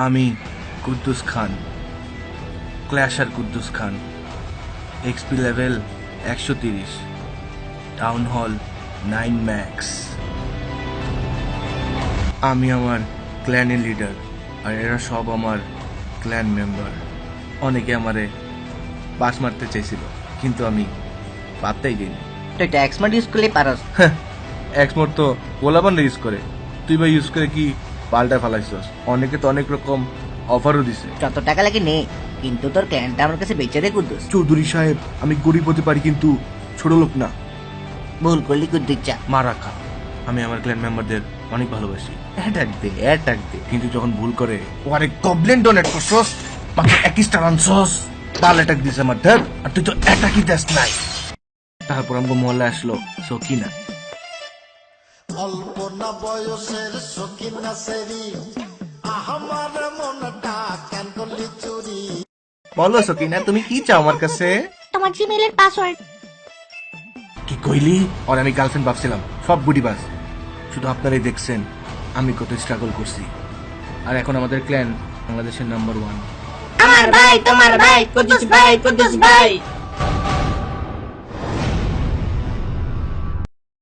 আমি Kuddus Khan, clasher Kuddus Khan, XP level 130, town hall 9 max. আমি আমার ক্ল্যানের লিডার, আর এরা সব আমার ক্ল্যান মেম্বার। অনেকে আমারে পাস মারতে চাইছিল, কিন্তু আমি পাত্তাই দিইনি। তুই তো এক্সমোড ইউজ করলে পারস। এক্সমোড তো গোলাবান ইউজ করে, তুই বা ইউজ করে কি পাল্টা ফেলাইছস? অনেকে তো অনেক রকম অফারও দিছে। যত টাকা লাগে নে, কিন্তু তোর ক্যানটা আমার কাছে বেচে দে কুদ্দুস। চৌধুরী সাহেব, আমি গরিব হতে পারি কিন্তু ছোট লোক না। ভুল করলি কুদ্দুস চা। মা রাখা, আমি আমার ক্ল্যান মেম্বারদের অনেক ভালোবাসি। অ্যাটাক দে, কিন্তু যখন ভুল করে ওরে গবলিন ডোনেট করছস, মাত্র 21 টা রানছস, পাল অ্যাটাক দিছে আমার ধর, আর তুই তো অ্যাটাকই দেস নাই। তারপর আমগো মহল্লা আসলো সকিনা। অল্প না বয়সের সকিনা সেরি, আমার মনটা কেন করলি চুরি। বলো সকিনা, তুমি কি চাও আমার কাছে? তোমার জিমেইলের পাসওয়ার্ড। কি কইলি? আর আমি গার্লফ্রেন্ড ভাবছিলাম, সব গুডিবাজ। শুধু আপনারাই দেখছেন আমি কত স্ট্রাগল করছি, আর এখন আমাদের ক্ল্যান বাংলাদেশের নাম্বার 1। আমার ভাই, তোমার ভাই, কুদ্দুস ভাই, কুদ্দুস ভাই।